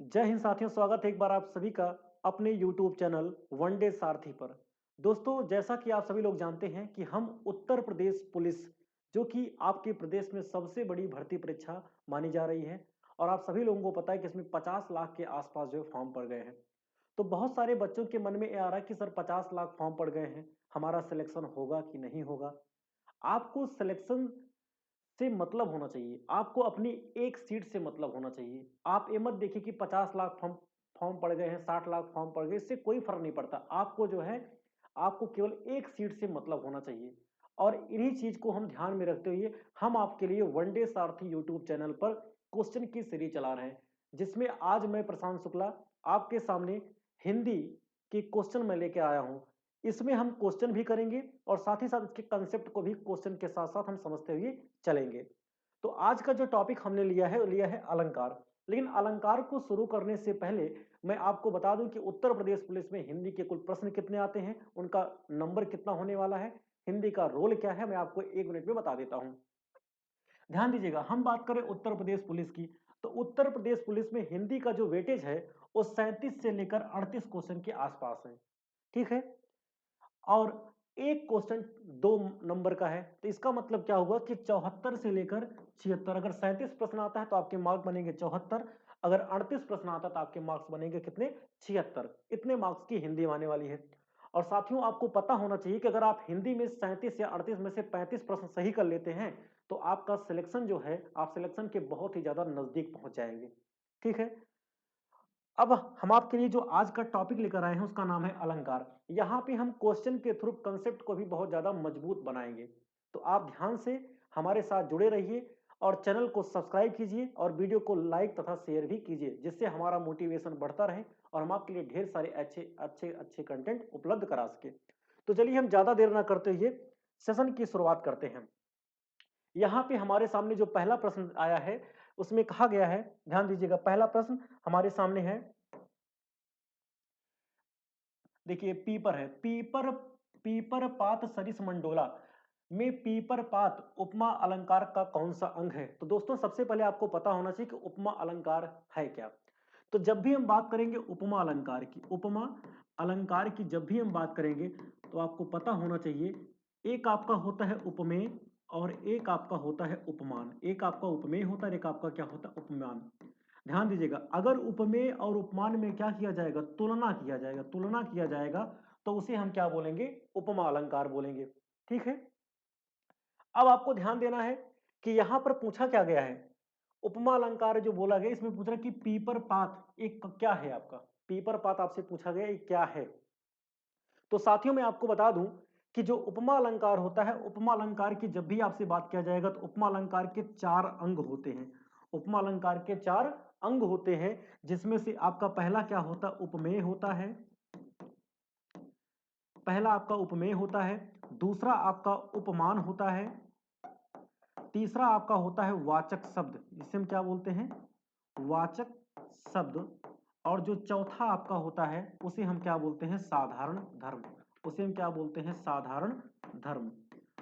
जय हिंद साथियों, स्वागत है एक बार आप सभी का अपने YouTube चैनल वनडे सारथी पर। दोस्तों, जैसा कि आप सभी लोग जानते हैं कि हम उत्तर प्रदेश पुलिस, जो कि आपके प्रदेश में सबसे बड़ी भर्ती परीक्षा मानी जा रही है, और आप सभी लोगों को पता है कि इसमें 50 लाख के आसपास जो है फॉर्म पड़ गए हैं। तो बहुत सारे बच्चों के मन में ये आ रहा है कि सर 50 लाख फॉर्म पड़ गए हैं, हमारा सिलेक्शन होगा कि नहीं होगा। आपको सिलेक्शन से मतलब होना चाहिए। आपको अपनी एक सीट से मतलब होना चाहिए। आप ये मत देखिए कि 50 लाख फॉर्म फॉर्म पड़ गए हैं, 60 लाख फॉर्म पड़ गए, इससे कोई फ़र्क नहीं पड़ता। आपको जो है, आपको केवल एक सीट से मतलब होना चाहिए। और इन्हीं चीज़ को हम ध्यान में रखते हुए हम आपके लिए वनडे सारथी यूट्यूब चैनल पर क्वेश्चन की सीरीज चला रहे हैं, जिसमें आज मैं प्रशांत शुक्ला आपके सामने हिंदी के क्वेश्चन मैं लेके आया हूँ। इसमें हम क्वेश्चन भी करेंगे और साथ ही साथ इसके कंसेप्ट को भी क्वेश्चन के साथ-साथ हम समझते हुए चलेंगे। तो आज का जो टॉपिक हमने लिया है अलंकार। लेकिन अलंकार को शुरू करने से पहले मैं आपको बता दूं कि उत्तर प्रदेश पुलिस में हिंदी के कुल प्रश्न कितने आते हैं, उनका नंबर कितना होने वाला है, हिंदी का रोल क्या है, मैं आपको 1 मिनट में बता देता हूं। ध्यान दीजिएगा, हम बात करें उत्तर प्रदेश पुलिस की, तो उत्तर प्रदेश पुलिस में हिंदी का जो वेटेज है, वो 37 से लेकर 38 क्वेश्चन के आसपास है। ठीक है? और एक क्वेश्चन 2 नंबर का है, तो इसका मतलब क्या हुआ कि 74 से लेकर 76, अगर 37 प्रश्न आता है तो आपके मार्क बनेंगे 74, अगर 38 प्रश्न आता है तो आपके मार्क्स बनेंगे कितने? 76। इतने मार्क्स की हिंदी आने वाली है। और साथियों, आपको पता होना चाहिए कि अगर आप हिंदी में 37 या 38 में से 35 प्रश्न सही कर लेते हैं, तो आपका सिलेक्शन जो है, आप सिलेक्शन के बहुत ही ज़्यादा नज़दीक पहुँच जाएँगे। ठीक है? अब हम आपके लिए जो आज का टॉपिक लेकर आए हैं उसका नाम है अलंकार। यहाँ पे हम क्वेश्चन के थ्रू कंसेप्ट को भी बहुत ज़्यादा मजबूत बनाएँगे। तो आप ध्यान से हमारे साथ जुड़े रहिए और चैनल को सब्सक्राइब कीजिए और वीडियो को लाइक तथा शेयर भी कीजिए, जिससे हमारा मोटिवेशन बढ़ता रहे और हम आपके लिए ढेर सारे अच्छे कंटेंट उपलब्ध करा सकें। तो चलिए हम ज़्यादा देर ना करते हुए सेशन की शुरुआत करते हैं। यहाँ पे हमारे सामने जो पहला प्रश्न आया है, उसमें कहा गया है, ध्यान दीजिएगा, पहला प्रश्न हमारे सामने है। देखिए, पीपर है, पीपर पीपर पात सरिस मंडोला में पीपर पात उपमा अलंकार का कौन सा अंग है? तो दोस्तों, सबसे पहले आपको पता होना चाहिए कि उपमा अलंकार है क्या। तो जब भी हम बात करेंगे उपमा अलंकार की, उपमा अलंकार की जब भी हम बात करेंगे, तो आपको पता होना चाहिए, एक आपका होता है उपमेय और एक आपका होता है उपमान। एक आपका उपमेय होता है, एक आपका क्या होता है? उपमान। ध्यान दीजिएगा, अगर उपमेय और उपमान में क्या किया जाएगा? तुलना किया जाएगा, तुलना किया जाएगा, तो उसे हम क्या बोलेंगे? उपमा अलंकार बोलेंगे। ठीक है? अब आपको ध्यान देना है कि यहां पर पूछा क्या गया है। उपमा अलंकार जो बोला गया, इसमें पूछ रहा है कि पीपर पात एक क्या है आपका? पीपर पात आपसे पूछा गया, एक क्या है? तो साथियों, मैं आपको बता दूं कि जो उपमा अलंकार होता है, उपमा अलंकार की जब भी आपसे बात किया जाएगा, तो उपमा अलंकार के 4 अंग होते हैं। उपमा अलंकार के 4 अंग होते हैं, जिसमें से आपका पहला क्या होता है? उपमेय होता है। पहला आपका उपमेय होता है, दूसरा आपका उपमान होता है, तीसरा आपका होता है वाचक शब्द, जिसे हम क्या बोलते हैं? वाचक शब्द। और जो चौथा आपका होता है, उसे हम क्या बोलते हैं? साधारण धर्म। उसे हम क्या बोलते हैं? साधारण धर्म।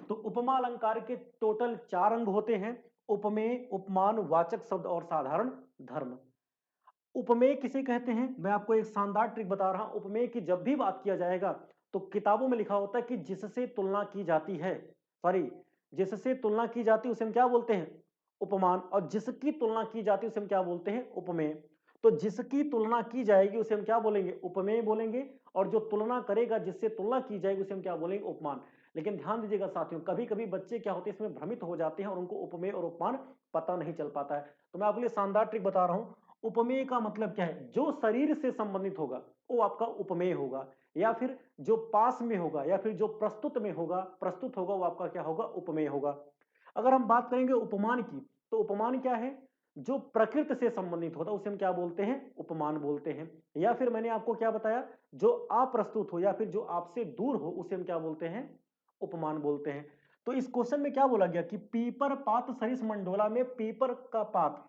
तो उपमा अलंकार के टोटल 4 अंग होते हैं: उपमेय, उपमान, वाचक शब्द और साधारण धर्म। उपमेय किसे कहते हैं? मैं आपको एक शानदार ट्रिक बता रहा हूं। उपमेय की जब भी बात किया जाएगा, तो किताबों में लिखा होता है कि जिससे तुलना की जाती है, सॉरी, जिससे तुलना की जाती है उसे हम क्या बोलते हैं? उपमान। और जिसकी तुलना की जाती है उसे हम क्या बोलते हैं? उपमेय। तो जिसकी तुलना की जाएगी उसे हम क्या बोलेंगे? उपमेय बोलेंगे। और जो तुलना करेगा, जिससे तुलना की जाएगी, उसे हम क्या बोलेंगे? उपमान। लेकिन ध्यान दीजिएगा साथियों, कभी कभी बच्चे क्या होते हैं, इसमें भ्रमित हो जाते हैं और उनको उपमेय और उपमान पता नहीं चल पाता है। तो मैं आपके लिए शानदार ट्रिक बता रहा हूं। उपमेय का मतलब क्या है? जो शरीर से संबंधित होगा वो आपका उपमेय होगा, या फिर जो पास में होगा, या फिर जो प्रस्तुत होगा, वो आपका क्या होगा? उपमेय होगा। अगर हम बात करेंगे उपमान की, तो उपमान क्या है? जो प्रकृति से संबंधित होता है उसे हम क्या बोलते हैं? उपमान बोलते हैं। या फिर मैंने आपको क्या बताया, जो अप्रस्तुत हो या फिर जो आपसे दूर हो, उसे हम क्या बोलते हैं? उपमान बोलते हैं। तो इस क्वेश्चन में क्या बोला गया कि पीपर पात सरिस मंडोला में पीपर का पात,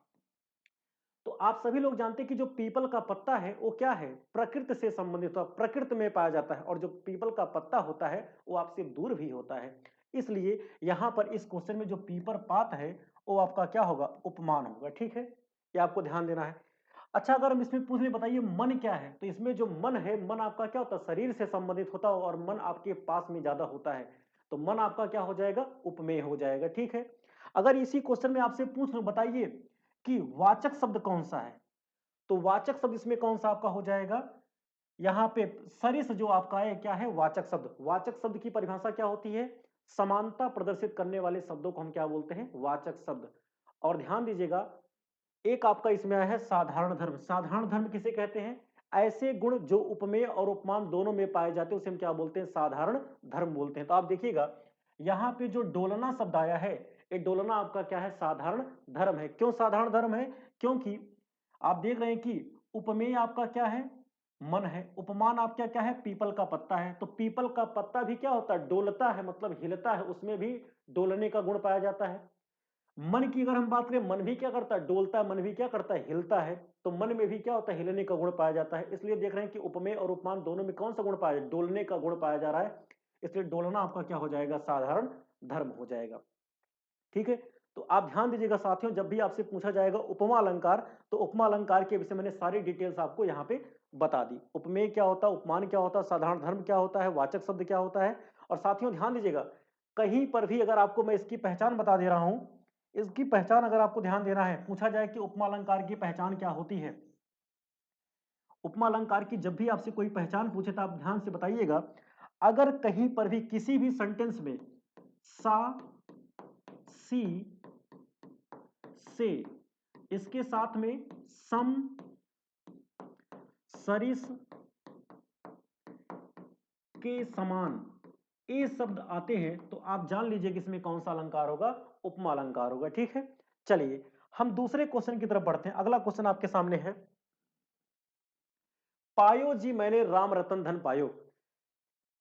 तो आप सभी लोग जानते हैं कि जो पीपल का पत्ता है वो क्या है? प्रकृति से संबंधित होता है, प्रकृति में पाया जाता है। और जो पीपल का पत्ता होता है वो आपसे दूर भी होता है। इसलिए यहां पर इस क्वेश्चन में जो पीपर पात है, वो आपका क्या होगा? उपमान होगा। ठीक है, ये आपको ध्यान देना है। अच्छा, अगर हम इसमें पूछ ले बताइए मन क्या है, तो इसमें जो मन है, मन आपका क्या होता है, शरीर से संबंधित होता है और मन आपके पास में ज्यादा होता है, तो मन आपका क्या हो जाएगा, उपमेय हो जाएगा। ठीक है। अगर इसी क्वेश्चन में आपसे पूछ लूं बताइए कि वाचक शब्द कौन सा है, तो वाचक शब्द इसमें कौन सा आपका हो जाएगा, यहाँ पे सरिस जो आपका है क्या है, वाचक शब्द। वाचक शब्द की परिभाषा क्या होती है, समानता प्रदर्शित करने वाले शब्दों को हम क्या बोलते हैं, वाचक शब्द। और ध्यान दीजिएगा, एक आपका इसमें आया है साधारण धर्म। साधारण धर्म किसे कहते हैं, ऐसे गुण जो उपमेय और उपमान दोनों में पाए जाते हैं उसे हम क्या बोलते हैं, साधारण धर्म बोलते हैं। तो आप देखिएगा यहाँ पे जो डोलना शब्द आया है, ये डोलना आपका क्या है, साधारण धर्म है। क्यों साधारण धर्म है, क्योंकि आप देख रहे हैं कि उपमेय आपका क्या है, मन है, उपमान आपका क्या है, पीपल का पत्ता है। तो पीपल का पत्ता भी क्या होता है, डोलता है, मतलब हिलता है, उसमें भी डोलने का गुण पाया जाता है। मन की अगर हम बात करें, मन भी क्या करता है, डोलता है, मन भी क्या करता है, हिलता है। तो मन में भी क्या होता है, हिलने का गुण पाया जाता है। इसलिए देख रहे हैं कि उपमेय और उपमान दोनों में कौन सा गुण पाया जाए, डोलने का गुण पाया जा रहा है। इसलिए डोलना आपका क्या हो जाएगा, साधारण धर्म हो जाएगा। ठीक है। तो आप ध्यान दीजिएगा साथियों, जब भी आपसे पूछा जाएगा उपमा अलंकार, तो उपमा अलंकार के विषय मैंने सारी डिटेल्स आपको यहाँ पे बता दी। उपमेय क्या होता है, उपमान क्या होता है, साधारण धर्म क्या होता है, वाचक शब्द क्या होता है। और साथियों ध्यान दीजिएगा, कहीं पर भी अगर आपको मैं इसकी पहचान बता दे रहा हूं, इसकी पहचान अगर आपको ध्यान देना है, पूछा जाए कि उपमा अलंकार की पहचान क्या होती है, उपमा अलंकार की जब भी आपसे कोई पहचान पूछे तो आप ध्यान से बताइएगा। अगर कहीं पर भी किसी भी सेंटेंस में सा, सी, से, इसके साथ में सम, सरिस, के समान, ये शब्द आते हैं, तो आप जान लीजिए कि इसमें कौन सा अलंकार होगा, उपमा अलंकार होगा। ठीक है। चलिए हम दूसरे क्वेश्चन की तरफ बढ़ते हैं। अगला क्वेश्चन आपके सामने है, पायो जी मैंने राम रतन धन पायो,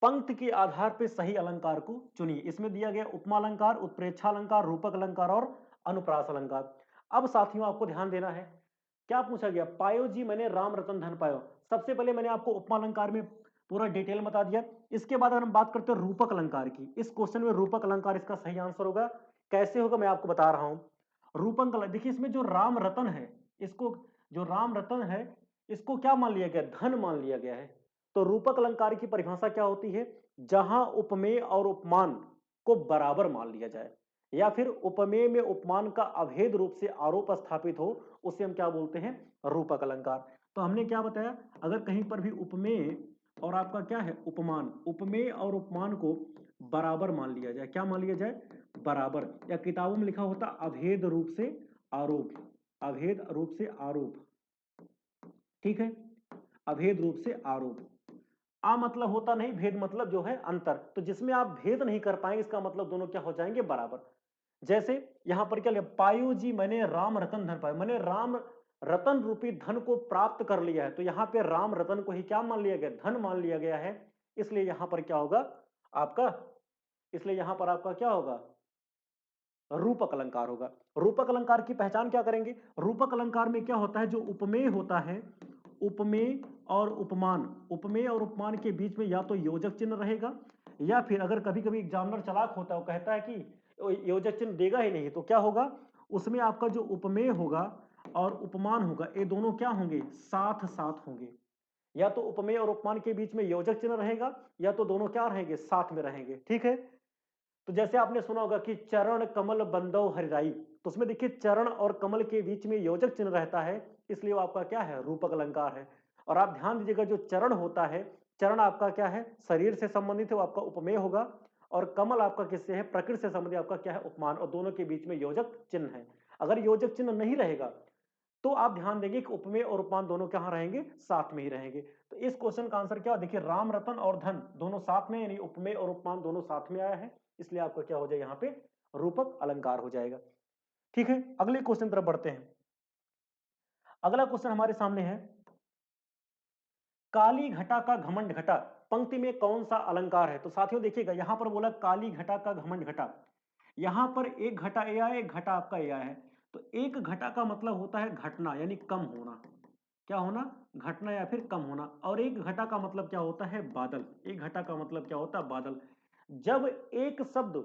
पंक्ति के आधार पर सही अलंकार को चुनिए। इसमें दिया गया उपमा अलंकार, उत्प्रेक्षा अलंकार, रूपक अलंकार और अनुप्रास अलंकार। अब साथियों आपको ध्यान देना है, क्या पूछा गया, पायो जी मैंने राम रतन धन पायो। सबसे पहले मैंने आपको उपमा अलंकार में पूरा डिटेल बता दिया। इसके बाद अगर हम बात करते हैं रूपक अलंकार की, इस क्वेश्चन में रूपक अलंकार इसका सही आंसर होगा। कैसे होगा मैं आपको बता रहा हूं। रूपक अलंकार देखिए, इसमें जो राम रतन है, इसको, जो राम रतन है, इसको क्या मान लिया गया, धन मान लिया गया है। तो रूपक अलंकार की परिभाषा क्या होती है, जहां उपमेय और उपमान को बराबर मान लिया जाए, या फिर उपमेय में उपमान का अभेद रूप से आरोप स्थापित हो, उसे हम क्या बोलते हैं, रूपक अलंकार। तो हमने क्या बताया, अगर कहीं पर भी उपमेय और आपका क्या है, उपमान, उपमेय और उपमान को बराबर मान लिया जाए, क्या मान लिया जाए, बराबर, या किताबों में लिखा होता अभेद रूप से आरोप, अभेद रूप से आरोप। ठीक है। अभेद रूप से आरोप, आ मतलब होता नहीं, भेद मतलब जो है अंतर। तो जिसमें आप भेद नहीं कर पाएंगे, इसका मतलब दोनों क्या हो जाएंगे, बराबर। जैसे यहां पर क्या लिया, पायो जी मैंने राम रतन धन पाया, मैंने राम रतन रूपी धन को प्राप्त कर लिया है। तो यहां पे राम रतन को ही क्या मान लिया गया, धन मान लिया गया है। इसलिए यहां पर क्या होगा आपका, इसलिए यहां पर आपका क्या होगा, रूपक अलंकार होगा। रूपक अलंकार की पहचान क्या करेंगे, रूपक अलंकार में क्या होता है, जो उपमेय होता है, उपमेय और उपमान, उपमेय और उपमान के बीच में या तो योजक चिन्ह रहेगा, या फिर अगर कभी कभी एग्जामिनर चालाक होता है, वो कहता है कि योजक चिन्ह देगा ही नहीं, तो क्या होगा, उसमें आपका जो उपमेय होगा और उपमान होगा, ये दोनों क्या होंगे, साथ साथ होंगे। या तो उपमेय और उपमान के बीच में योजक चिन्ह रहेगा, या तो दोनों क्या रहेंगे, साथ में रहेंगे। ठीक है। तो जैसे आपने सुना होगा कि चरण कमल बंदो हरिराई, तो उसमें देखिए चरण और कमल के बीच में योजक चिन्ह रहता है, इसलिए वो आपका क्या है, रूपक अलंकार है। और आप ध्यान दीजिएगा, जो चरण होता है, चरण आपका क्या है, शरीर से संबंधित है, वो आपका उपमेय होगा। और कमल आपका किससे है, प्रकृति से संबंधित, आपका क्या है, उपमान। और दोनों के बीच में योजक चिन्ह है। अगर योजक चिन्ह नहीं रहेगा, तो आप ध्यान देंगे कि उपमेय और उपमान दोनों कहां रहेंगे, साथ में ही रहेंगे। तो इस क्वेश्चन का आंसर क्या, देखिए राम रतन और धन दोनों साथ में, यानी उपमेय और उपमान दोनों साथ में आया है, इसलिए आपका क्या हो जाए, यहाँ पे रूपक अलंकार हो जाएगा। ठीक है। अगले क्वेश्चन तरफ बढ़ते हैं। अगला क्वेश्चन हमारे सामने है, काली घटा का घमंड घटा, पंक्ति में कौन सा अलंकार है। तो साथियों देखिएगा, यहां पर बोला काली घटा का घमंड घटा, यहां पर एक घटा ए आया, एक घटा आपका ए आया है। तो एक घटा का मतलब होता है घटना, यानी कम होना, क्या होना, घटना या फिर कम होना। और एक घटा का मतलब क्या होता है, बादल। एक घटा का मतलब क्या होता है, बादल। जब एक शब्द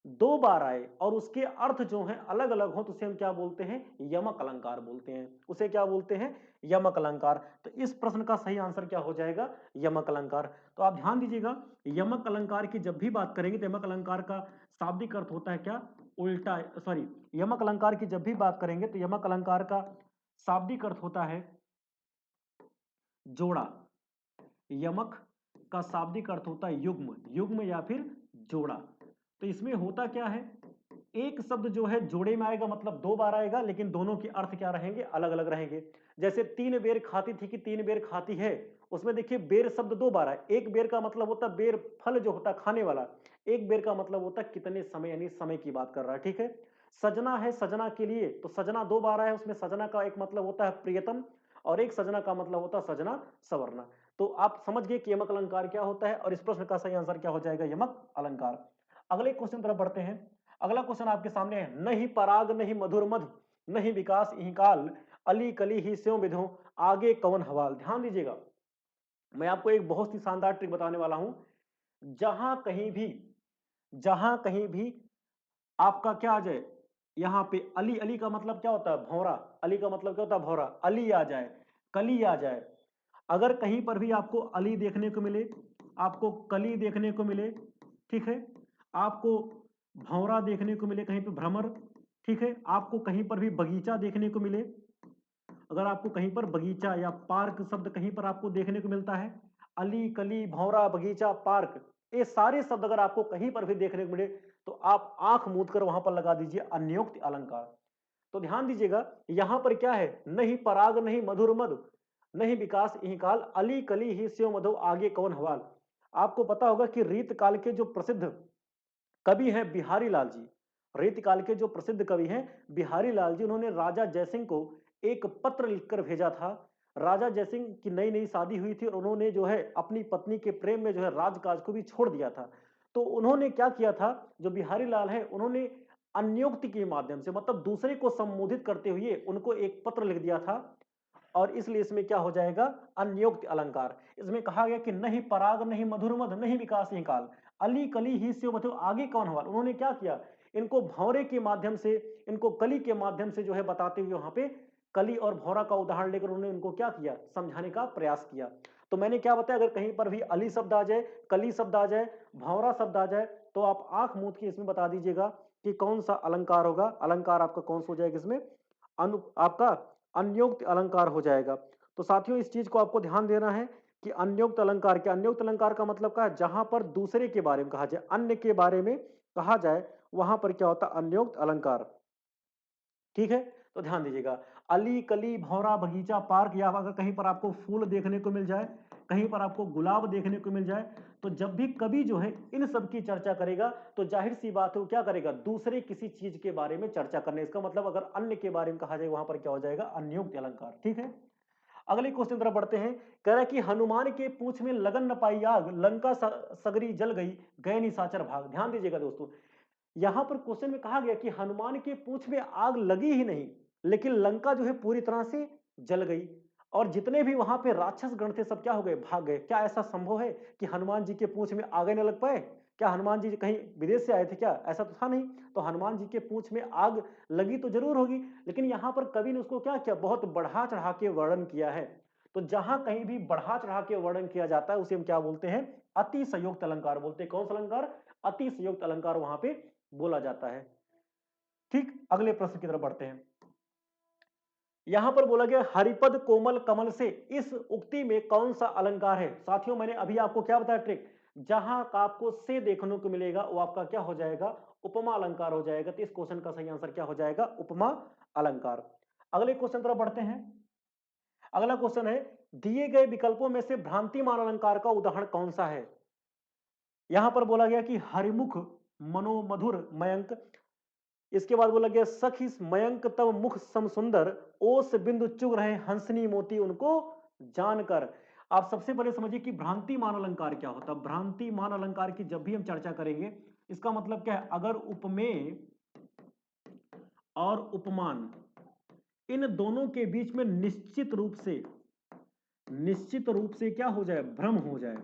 दो बार आए और उसके अर्थ जो हैं अलग अलग हो तो उसे हम क्या बोलते हैं, यमक अलंकार बोलते हैं। उसे क्या बोलते हैं, यमक अलंकार। तो इस प्रश्न का सही आंसर क्या हो जाएगा, यमक अलंकार। तो आप ध्यान दीजिएगा, यमक अलंकार की जब भी बात करेंगे तो यमक अलंकार का शाब्दिक अर्थ होता है क्या, उल्टा, सॉरी, यमक अलंकार की जब भी बात करेंगे तो यमक अलंकार का शाब्दिक अर्थ होता है जोड़ा। यमक का शाब्दिक अर्थ होता है युग्म, युग्म या फिर जोड़ा। तो इसमें होता क्या है, एक शब्द जो है जोड़े में आएगा मतलब दो बार आएगा, लेकिन दोनों के अर्थ क्या रहेंगे, अलग अलग रहेंगे। जैसे तीन बेर खाती थी कि तीन बेर खाती है, उसमें देखिए बेर शब्द दो बार है। एक बेर का मतलब होता है बेर फल जो होता है खाने वाला, एक बेर का मतलब होता है कितने समय, यानी समय की बात कर रहा है, ठीक है। सजना है सजना के लिए, तो सजना दो बार आया, उसमें सजना का एक मतलब होता है प्रियतम और एक सजना का मतलब होता है सजना सवरना। तो आप समझ गए कि यमक अलंकार क्या होता है और इस प्रश्न का सही आंसर क्या हो जाएगा, यमक अलंकार। अगले क्वेश्चन तरफ बढ़ते हैं। अगला क्वेश्चन आपके सामने है, नहीं पराग नहीं मधुर मधु, नहीं विकास इहि काल, अली कली ही स्यों विधो, आगे कवन हवाल। ध्यान दीजिएगा, मैं आपको एक बहुत ही शानदार ट्रिक बताने वाला हूं। जहां कहीं भी, जहां कहीं भी आपका क्या आ जाए, यहां पे अली, अली का मतलब क्या होता है, भौरा। अली का मतलब क्या होता है, भौरा। अली आ जाए, कली आ जाए, अगर कहीं पर भी आपको अली देखने को मिले, आपको कली देखने को मिले, ठीक है, आपको भंवरा देखने को मिले, कहीं पे भ्रमर, ठीक है, आपको कहीं पर भी बगीचा देखने को मिले, अगर आपको कहीं पर बगीचा या पार्क शब्द कहीं पर आपको देखने को मिलता है, अली कली भंवरा बगीचा पार्क, ये सारे शब्द अगर आपको कहीं पर भी देखने को मिले तो आप आंख मूंद कर वहां पर लगा दीजिए अन्योक्ति अलंकार। तो ध्यान दीजिएगा, यहां पर क्या है, नहीं पराग नहीं मधुर मधु, नहीं विकास इहि काल, अली कली ही स्यो मधु, आगे कौन हवाल। आपको पता होगा कि रीत काल के जो प्रसिद्ध कवि हैं बिहारी लाल जी, रीत काल के जो प्रसिद्ध कवि हैं बिहारी लाल जी, उन्होंने राजा जयसिंह को एक पत्र लिखकर भेजा था। राजा जयसिंह की नई नई शादी हुई थी और उन्होंने जो है अपनी पत्नी के प्रेम में जो है राजकाज को भी छोड़ दिया था। तो उन्होंने क्या किया था, जो बिहारी लाल है उन्होंने अन्योक्ति के माध्यम से, मतलब दूसरे को संबोधित करते हुए उनको एक पत्र लिख दिया था, और इसलिए इसमें क्या हो जाएगा, अन्योक्ति अलंकार। इसमें कहा गया कि नहीं पराग नहीं मधुर मध, नहीं विकास ही काल, अली कली ही स्यो मधु, आगे कौन हवाल। उन्होंने क्या किया, इनको भौरे के माध्यम से, इनको कली के माध्यम से जो है बताते हुए वहां पे कली और भौरा का उदाहरण लेकर उन्होंने इनको क्या किया, समझाने का प्रयास किया। तो मैंने क्या बताया, अगर कहीं पर भी अली शब्द आ जाए, कली शब्द आ जाए, भौरा शब्द आ जाए, तो आप आंख मूंद के इसमें बता दीजिएगा कि कौन सा अलंकार होगा। अलंकार आपका कौन सा हो जाएगा इसमें, आपका अन्योक्त अलंकार हो जाएगा। तो साथियों इस चीज को आपको ध्यान देना है कि अन्योक्त अलंकार, क्या अन्योक्त अलंकार का मतलब क्या है, जहां पर दूसरे के बारे में कहा जाए, अन्य के बारे में कहा जाए, वहां पर क्या होता है, अन्योक्त अलंकार। ठीक है, तो ध्यान दीजिएगा, अली कली भौरा बगीचा पार्क, या अगर कहीं पर आपको फूल देखने को मिल जाए, कहीं पर आपको गुलाब देखने को मिल जाए, तो जब भी कवि जो है इन सब की चर्चा करेगा तो जाहिर सी बात है वो क्या करेगा, दूसरे किसी चीज के बारे में चर्चा करने, इसका मतलब अगर अन्य के बारे में कहा जाए वहां पर क्या हो जाएगा, अन्योक्त अलंकार। ठीक है, अगले क्वेश्चन तरफ बढ़ते हैं। कह रहा है कि हनुमान के पूंछ में लगन न पाई आग, लंका सगरी जल गई, गए निशाचर भाग। ध्यान दीजिएगा दोस्तों, यहां पर क्वेश्चन में कहा गया कि हनुमान के पूंछ में आग लगी ही नहीं, लेकिन लंका जो है पूरी तरह से जल गई, और जितने भी वहां पे राक्षस गण थे सब क्या हो गए, भाग गए। क्या ऐसा संभव है कि हनुमान जी के पूंछ में आग न लग पाए? क्या हनुमान जी कहीं विदेश से आए थे क्या? ऐसा तो था नहीं। तो हनुमान जी के पूंछ में आग लगी तो जरूर होगी, लेकिन यहां पर कवि ने उसको क्या किया, बहुत बढ़ा चढ़ा के वर्णन किया है। तो जहां कहीं भी बढ़ा चढ़ा के वर्णन किया जाता है उसे हम क्या बोलते हैं, अतिशयोक्त अलंकार बोलते हैं। कौन सा अलंकार, अतिशयोक्त अलंकार वहां पे बोला जाता है। ठीक, अगले प्रश्न की तरफ बढ़ते हैं। यहां पर बोला गया हरिपद कोमल कमल से, इस उक्ति में कौन सा अलंकार है? साथियों मैंने अभी आपको क्या बताया ट्रिक, जहां का आपको से देखने को मिलेगा वो आपका क्या हो जाएगा, उपमा अलंकार हो जाएगा। तो इस क्वेश्चन का सही आंसर क्या हो जाएगा, उपमा अलंकार। अगले क्वेश्चन तरफ बढ़ते हैं। अगला क्वेश्चन है, दिए गए विकल्पों में से भ्रांतिमान अलंकार का उदाहरण कौन सा है? यहां पर बोला गया कि हरिमुख मनोमधुर मयंक, इसके बाद बोला गया सखी मयंक तब मुख सम सुंदर, ओस बिंदु चुग रहे हंसनी मोती उनको जानकर। आप सबसे पहले समझिए कि भ्रांति मान अलंकार क्या होता है। भ्रांति मान अलंकार की जब भी हम चर्चा करेंगे, इसका मतलब क्या है, अगर उपमेय और उपमान इन दोनों के बीच में निश्चित रूप से क्या हो जाए, भ्रम हो जाए,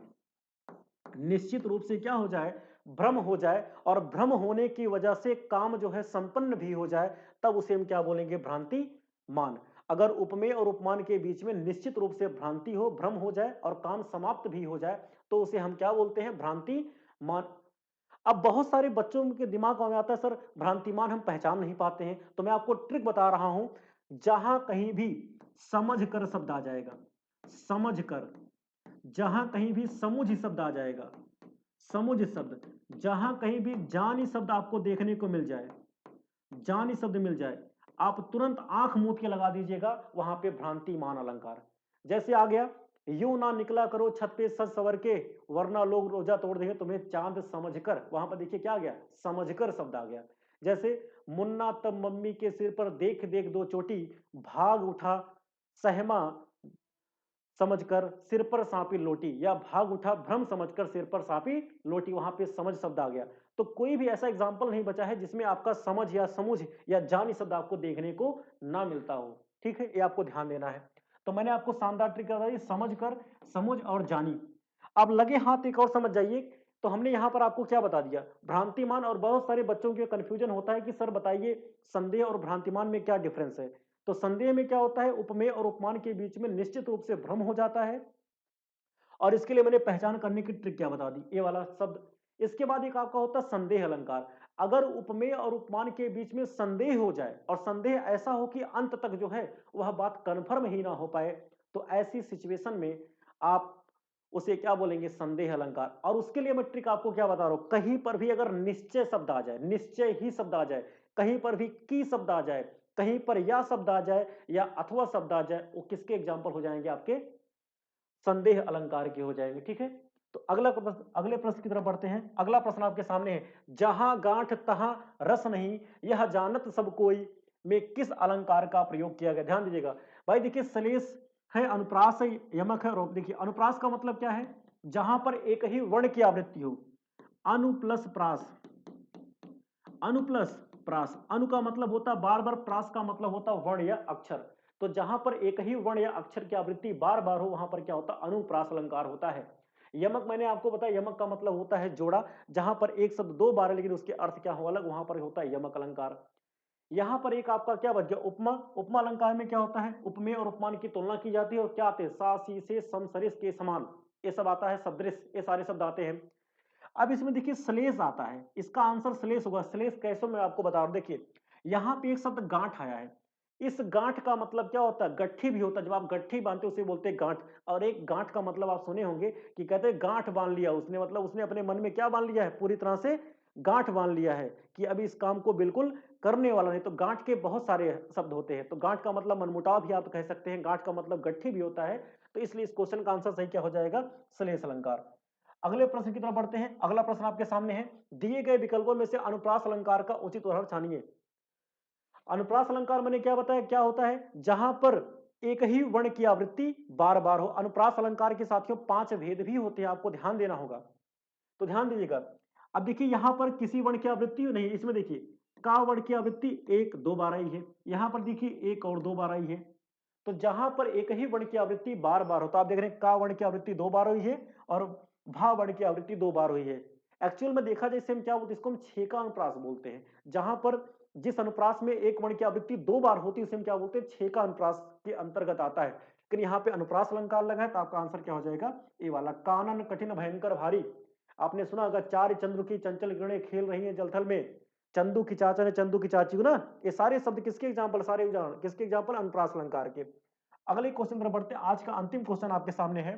निश्चित रूप से क्या हो जाए, भ्रम हो जाए और भ्रम होने की वजह से काम जो है संपन्न भी हो जाए, तब उसे हम क्या बोलेंगे? भ्रांति मान। अगर उपमेय और उपमान के बीच में निश्चित रूप से भ्रांति हो, भ्रम हो जाए और काम समाप्त भी हो जाए, तो उसे हम क्या बोलते हैं? भ्रांति मान। अब बहुत सारे बच्चों के दिमाग में आता है, सर भ्रांतिमान हम पहचान नहीं पाते हैं, तो मैं आपको ट्रिक बता रहा हूं। जहां कहीं भी समझ कर शब्द आ जाएगा, समझ कर, जहां कहीं भी समुझ शब्द आ जाएगा, समुझ शब्द, जहां कहीं भी जानी शब्द आपको देखने को मिल जाए, जानी शब्द मिल जाए, आप तुरंत आंख मूंद के लगा दीजिएगा, वहां पे भ्रांतिमान अलंकार। जैसे आ गया, यूं ना निकला करो छत पे सज सवर के, वरना लोग रोजा तोड़ देंगे तुम्हें चांद समझकर। वहां पर देखिए क्या आ गया? समझकर शब्द आ गया। जैसे मुन्ना तब मम्मी के सिर पर देख देख दो चोटी, भाग उठा सहमा समझकर सिर पर सांपी लोटी, या भाग उठा भ्रम समझकर सिर पर सांपी लोटी। वहां पे समझ शब्द आ गया। तो कोई भी ऐसा एग्जाम्पल नहीं बचा है जिसमें आपका समझ या समुझ या जानी शब्द आपको देखने को ना मिलता हो। ठीक है, ये आपको ध्यान देना है। तो मैंने आपको शानदार ट्रिक बता दी, समझ कर, समुझ और जानी। अब लगे हाथ एक और समझ जाइए। तो हमने यहां पर आपको क्या बता दिया? भ्रांतिमान। और बहुत सारे बच्चों के कंफ्यूजन होता है कि सर बताइए संदेह और भ्रांतिमान में क्या डिफरेंस है। तो संदेह में क्या होता है? उपमेय और उपमान के बीच में निश्चित रूप से भ्रम हो जाता है, और इसके लिए मैंने पहचान करने की ट्रिक क्या बता दी, ये वाला शब्द। इसके बाद एक आपका होता है संदेह अलंकार। अगर उपमेय और उपमान के बीच में संदेह हो जाए, और संदेह ऐसा हो कि अंत तक जो है वह बात कन्फर्म ही ना हो पाए, तो ऐसी सिचुएशन में आप उसे क्या बोलेंगे? संदेह अलंकार। और उसके लिए मैं ट्रिक आपको क्या बता रहा हूं, कहीं पर भी अगर निश्चय शब्द आ जाए, निश्चय ही शब्द आ जाए, कहीं पर भी की शब्द आ जाए, कहीं पर या शब्द आ जाए या अथवा शब्द आ जाए, वो किसके एग्जाम्पल हो जाएंगे? आपके संदेह अलंकार के हो जाएंगे। ठीक है, तो अगले प्रश्न की तरफ बढ़ते हैं। अगला प्रश्न आपके सामने है, जहां गांठ तहां रस नहीं, यह जानत सब कोई, में किस अलंकार का प्रयोग किया गया? ध्यान दीजिएगा भाई। देखिए सलेस है, अनुप्रास है, यमक है, और देखिए अनुप्रास का मतलब क्या है? जहां पर एक ही वर्ण की आवृत्ति हो। अनु प्लस प्रास, अनु प्लस प्रास। अनु का मतलब होता है बार बार, प्रास का मतलब होता है वर्ण या अक्षर। तो जहां पर एक ही वर्ण या अक्षर की आवृत्ति बार बार हो, वहां पर क्या होता है? अनुप्रास अलंकार होता है। यमक मैंने आपको बताया, यमक का मतलब होता है जोड़ा। जहां पर एक शब्द दो बार है लेकिन उसके अर्थ क्या हो अलग, वहां पर होता है यमक अलंकार। यहां पर एक आपका क्या बच गया? उपमा। उपमा अलंकार में क्या होता है? उपमेय और उपमान की तुलना की जाती है, और क्या आते हैं? सा सी से सम सरिस के समान, ये सब आता है। सदृश, ये सारे शब्द आते हैं। अब इसमें देखिए श्लेष आता है, इसका आंसर श्लेष होगा। श्लेष कैसे, मैं आपको बता रहा हूं। देखिए यहां पे एक शब्द गांठ आया है। इस गांठ का मतलब क्या होता है? गट्ठी भी होता है। जब आप गट्ठी बांधते हो उसे बोलते हैं गांठ। और एक गांठ का मतलब आप सुने होंगे कि कहते हैं गांठ बांध लिया उसने, मतलब उसने अपने मन में क्या बांध लिया है? पूरी तरह से गांठ बांध लिया है कि अभी इस काम को बिल्कुल करने वाला नहीं। तो गांठ के बहुत सारे शब्द होते हैं। तो गांठ का मतलब मनमुटाव भी आप कह सकते हैं, गांठ का मतलब गट्ठी भी होता है। तो इसलिए इस क्वेश्चन का आंसर सही क्या हो जाएगा? श्लेष अलंकार। अगले प्रश्न की तरफ बढ़ते हैं। अगला प्रश्न आपके सामने है, दिए गए विकल्पों में से अनुप्रास अलंकार का उचित उदाहरण छानिए। अनुप्रास अलंकार मैंने क्या बताया, क्या होता है? जहां पर एक ही वर्ण की आवृत्ति बार बार हो। अनुप्रास अलंकार के साथियों पांच भेद भी होते हैं, आपको ध्यान देना होगा। तो ध्यान दीजिएगा। अब देखिए यहां पर किसी वर्ण की आवृत्ति नहीं, इसमें देखिए का वर्ण की आवृत्ति एक दो बार आई है, यहां पर देखिए एक और दो बार आई है। तो जहां पर एक ही वर्ण की आवृत्ति बार बार हो, तो आप देख रहे हैं का वर्ण की आवृत्ति दो बार हुई है और भा वर्ण की आवृत्ति दो बार हुई है। एक्चुअल में देखा जाए इसे हम क्या बोलते हैं? इसको हम छेका अनुप्रास बोलते हैं। जहां पर जिस अनुप्रास में एक वर्ण की आवृत्ति दो बार होती है उसे हम क्या बोलते हैं? छेका अनुप्रास के अंतर्गत आता है। लेकिन यहाँ पे अनुप्रास अलंकार लगा है, तो आपका आंसर क्या हो जाएगा? ये वाला। कानन कठिन भयंकर भारी। आपने सुना होगा, चार चंद्र की चंचल किरणें खेल रही हैं जलथल में, चंदू की चाचा ने चंदू की चाची को ना। ये सारे शब्द किसके एग्जाम्पल? सारे उदाहरण किसके एग्जाम्पल? अनुप्रास अलंकार के। अगले क्वेश्चन पर बढ़ते हैं। आज का अंतिम क्वेश्चन आपके सामने है,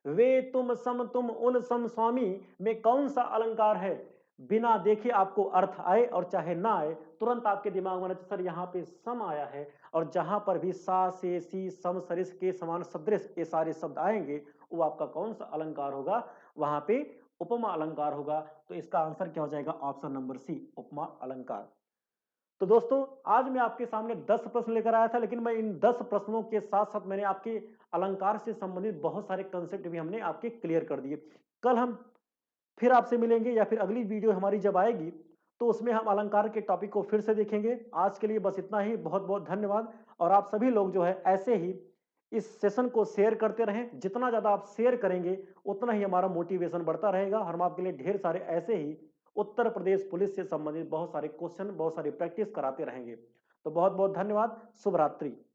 वे तुम सम तुम उन सम स्वामी में कौन सा अलंकार है? बिना देखे आपको अर्थ आए और चाहे ना आए, तुरंत आपके दिमाग में सर यहाँ पे सम आया है, और जहां पर भी सा से सी सम सरिस के समान सदृश ये सारे शब्द आएंगे, वो आपका कौन सा अलंकार होगा? वहां पे उपमा अलंकार होगा। तो इसका आंसर क्या हो जाएगा? ऑप्शन नंबर सी, उपमा अलंकार। तो दोस्तों आज मैं आपके सामने 10 प्रश्न लेकर आया था, लेकिन मैं इन 10 प्रश्नों के साथ साथ मैंने आपके अलंकार से संबंधित बहुत सारे कंसेप्ट भी हमने आपके क्लियर कर दिए। कल हम फिर आपसे मिलेंगे, या फिर अगली वीडियो हमारी जब आएगी तो उसमें हम अलंकार के टॉपिक को फिर से देखेंगे। आज के लिए बस इतना ही। बहुत बहुत धन्यवाद। और आप सभी लोग जो है ऐसे ही इस सेशन को शेयर करते रहें। जितना ज़्यादा आप शेयर करेंगे, उतना ही हमारा मोटिवेशन बढ़ता रहेगा। हम आपके लिए ढेर सारे ऐसे ही उत्तर प्रदेश पुलिस से संबंधित बहुत सारे क्वेश्चन, बहुत सारी प्रैक्टिस कराते रहेंगे। तो बहुत-बहुत धन्यवाद। शुभ रात्रि।